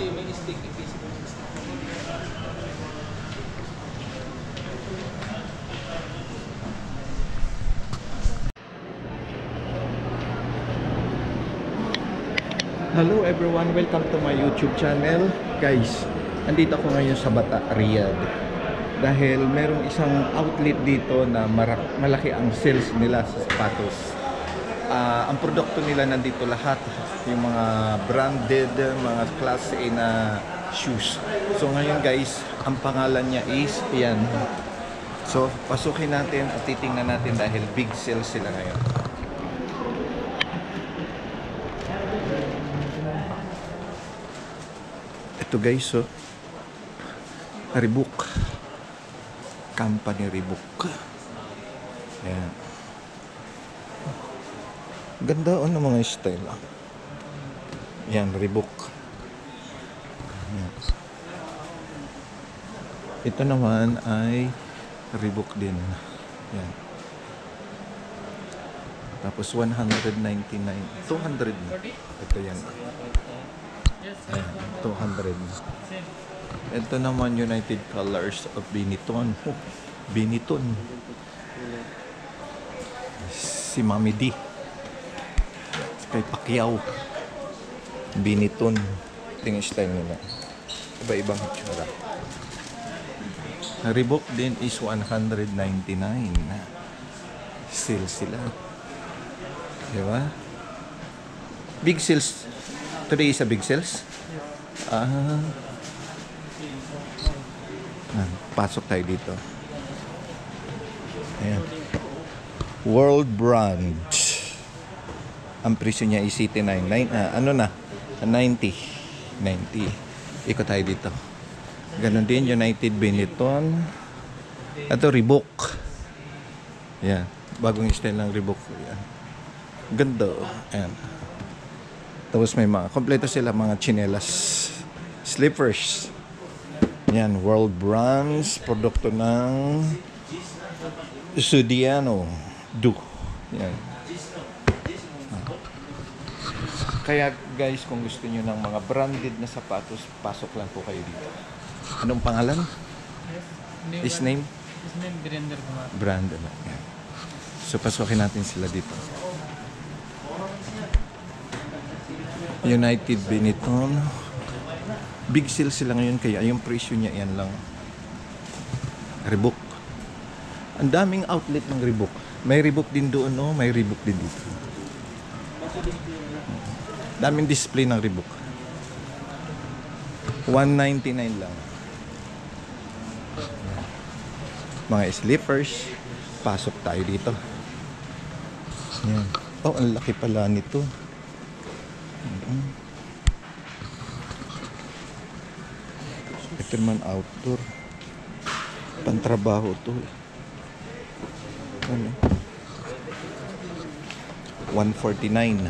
Hello everyone, welcome to my YouTube channel. Guys, andito ako ngayon sa Bata, Riyadh. Dahil merong isang outlet dito na malaki ang sales nila sa sapatos. Ang produkto nila nandito lahat, yung mga branded, mga class A na shoes. So ngayon guys, ang pangalan niya is yan. So pasukin natin at titingnan natin dahil big sales sila ngayon. Ito guys, so Reebok company, Reebok. Ayan, ganda ng mga style. Ayan, Reebok. Ayan. Ito naman ay Reebok din. Ayan. Tapos 199, 200. Ito yan. Ayan, 200. Ito naman United Colors of Benetton. Benetton. Si Mami D. Kay Pacquiao. Benetton. Ito yung style nila. Iba-ibang hitsura. Reebok din is 199. Sales sila. Diba? Big sales. Today is a big sales. Pasok tayo dito. Ayan. World brand. Ang presyo niya is 89. Ano na? 90. Ikot tayo dito. Ganon din, United Benetton. Ito, Reebok. Ayan. Bagong style ng Reebok. Ayan. Ganda. Ayan. Tapos may mga, kompleto sila, mga chinelas, slippers. Yan, world brands, produkto ng Sudiano, Du. Yan. Kaya guys, kung gusto niyo ng mga branded na sapatos, pasok lang po kayo dito. Anong pangalan? His name? His name, Brandon Kumar. Brandon. Yan. So, pasukin natin sila dito. United Benetton. Big sale sila ngayon, kaya yung presyo niya yan lang. Reebok. Ang daming outlet ng Reebok. May Reebok din doon, no? May Reebok din dito. Daming display ng Reebok. 199 lang. Mga slippers. Pasok tayo dito. Yan. Oh, ang laki pala nito. Ito naman outdoor. Pantrabaho to. Ano? 149.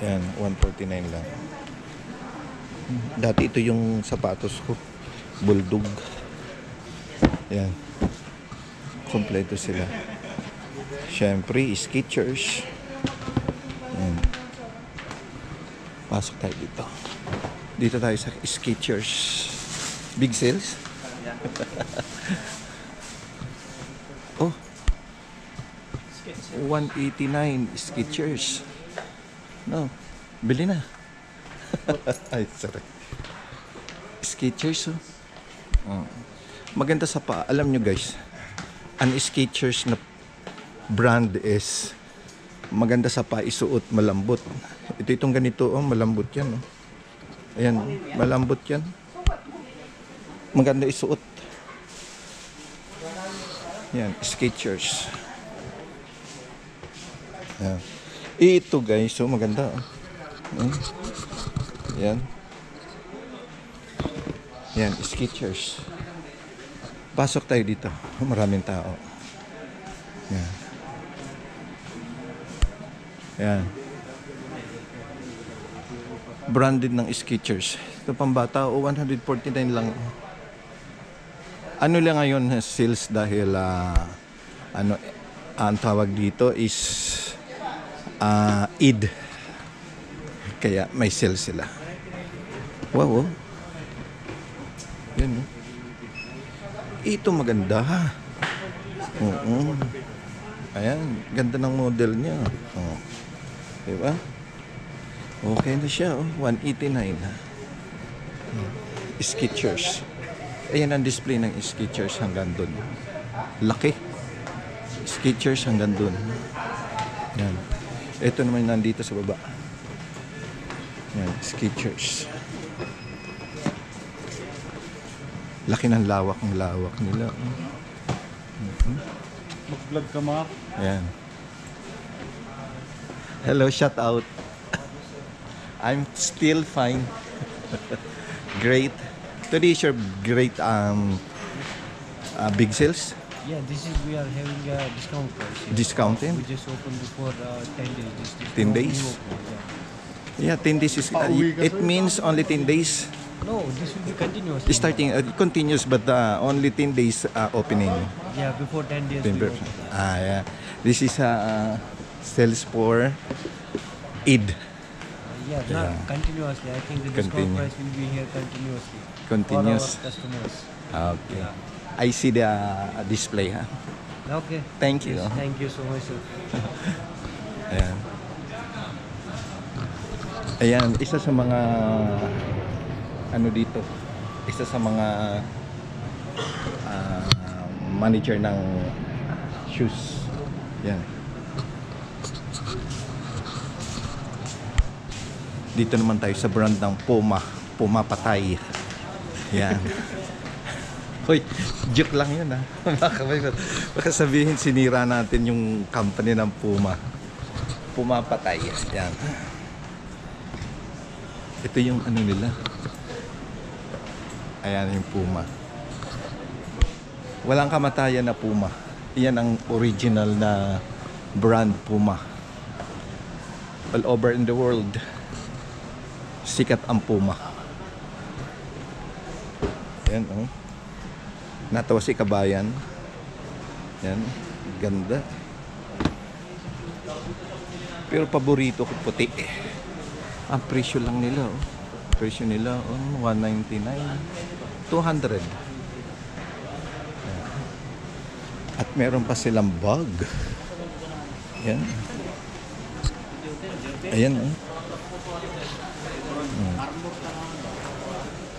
Yan, 149 lang. Dati ito yung sapatos ko. Bulldog. Yan. Kompleto sila. Siyempre, Skechers. Yan. Pasok tayo dito. Dito tayo sa Skechers. Big sales? Oh. 189 Skechers. No. Bili na. Ay, sorry. Skechers, oh. Oh. Maganda sa pa. Alam nyo guys, ang Skechers na brand is maganda sa pa, isuot, malambot. Itong ganito, oh, malambot yan, oh. Ayan, malambot yan. Maganda isuot. Yan, Skechers. Yan. Ito guys, so maganda. Yan. Yan, Skechers. Pasok tayo dito. Maraming tao. Yan. Yan. Branded ng Skechers. Ito pambata, o 149 lang. Ano lang ngayon sales dahil ano ang tawag dito is Eid. Kaya may sale sila. Wow, oh. Yan, oh. Ito maganda, ha. Oo. Ayan, ganda ng model niya. Oh. Diba? Okay na siya, oh. 189. Skechers. Ayan ang display ng Skechers hanggang dun. Laki. Skechers hanggang dun. Yan. Ito naman nandito sa baba. Yan, Skechers. Laki ng lawak nila. Mag-vlog ka, Mark. Ayan. Hello, shout out. I'm still fine. Great. Today is your great big sales. Yeah, we are having a discount price. Discounting? We just opened before 10 days. This 10 days? Yeah, 10 days is it means only 10 days. No, this will be continuous. Starting continuous, but only 10 days opening. Yeah, before 10 days. 10 we days. open. Yeah. This is sales for Eid. Yeah, not continuously. I think the discount price will be here continuously. Continuous. For our customers. Okay. Yeah. I see the display, ha. Okay. Thank you. Yes, thank you so much, sir. Ayan. Ayan, isa sa mga ano dito, isa sa mga manager ng shoes. Yan. Dito naman tayo sa brand ng Puma. Puma Patay. Yan. Hoy, joke lang yun, ha. Baka sabihin sinira natin yung company ng Puma. Puma Patay. Yan. Ito yung ano nila. Ayan yung Puma. Walang kamatayan na Puma. Iyan ang original na brand Puma. All over in the world, sikat ang Puma. Ayan, oh. Natawa si Kabayan. Yan, ganda. Pero paborito ko puti. Ang presyo lang nila, oh. Presyo nila, oh, 199, 200. Yan. At meron pa silang bag. Yan. Ayan, oh.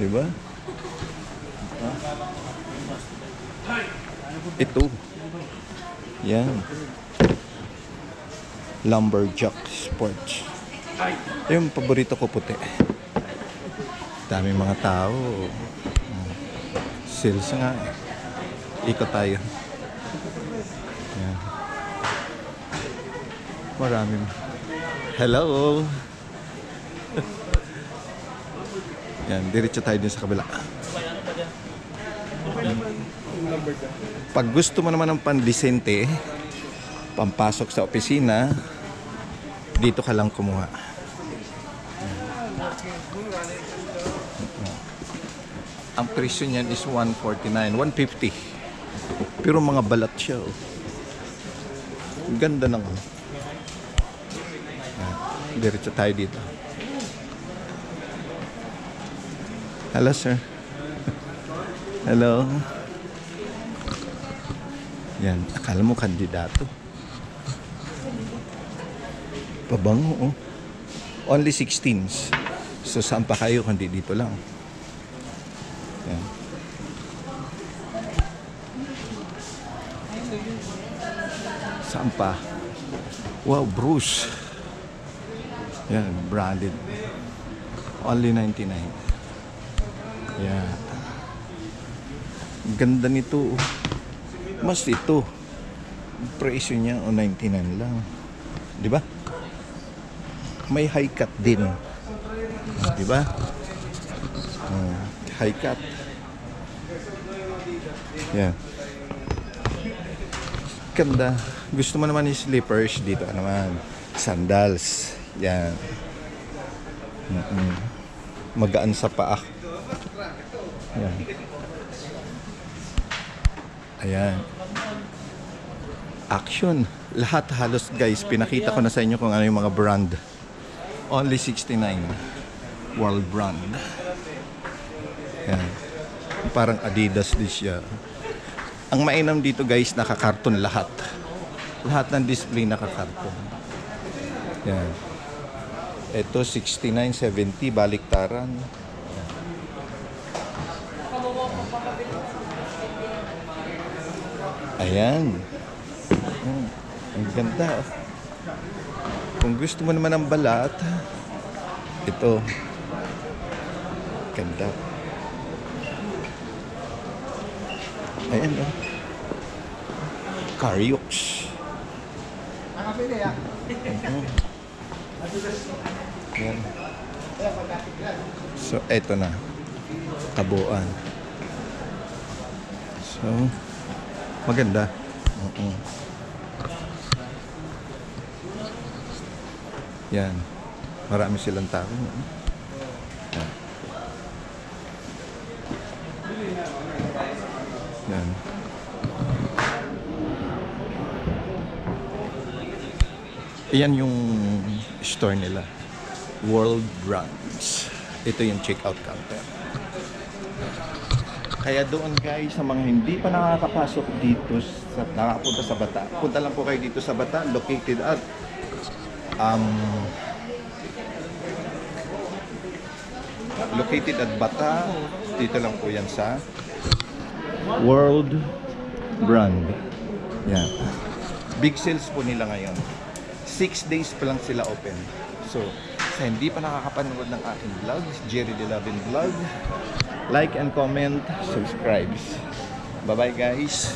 Diba? Ito. Yan. Lumberjack Sports. Yung paborito ko puti. Dami mga tao. Sales nga. Ikot tayo. Yan. Marami. Hello. Yan, diretso tayo din sa kabila. Pag gusto mo naman ng pandesente, pampasok sa opisina, dito ka lang kumuha. Ang presyo niyan is 149, 150. Pero mga balat siya, oh. Ganda ng diretso tayo dito. Hello, sir. Hello. Yan, akala mo kandidato. Pabango, oh. Only 16s. So, saan pa kayo kundi dito lang? Yan. Saan pa? Wow, Bruce. Yan, branded. Only 99. Yan. Ganda nito. Mas ito. Presyo niya o 99 lang. Di ba? May high cut din. Di ba? High cut. Yan. Ganda. Gusto mo naman yung slippers dito naman. Sandals. Yan. Magaan sa paa. Yan. Ayan. Action. Lahat halos guys, pinakita ko na sa inyo kung ano yung mga brand. Only 69. World brand. Yan. Parang Adidas din siya. Ang mainam dito guys, nakakarton lahat. Lahat ng display nakakarton. Yan. Ito 69.70 baliktaran. Ayan. Ang ganda. Kung gusto mo naman ng balat, ito. Ganda. Ayan o. Caryux. Ayan. So, eto na. Kabuuan. So, maganda. Yan. Marami silang tao. Yan. Yan. Ayan yung store nila. World Brands. Ito yung checkout counter. Kaya doon guys, sa mga hindi pa nakakapasok dito, nakakapunta sa Bata, punta lang po kayo dito sa Bata, located at Bata. Dito lang po yan sa World Brand. Yan. Big sales po nila ngayon. 6 days pa lang sila open. So, sa hindi pa nakakapanood ng aking vlog, Jerry De Lavin Vlog, like and comment, subscribe. Bye bye guys.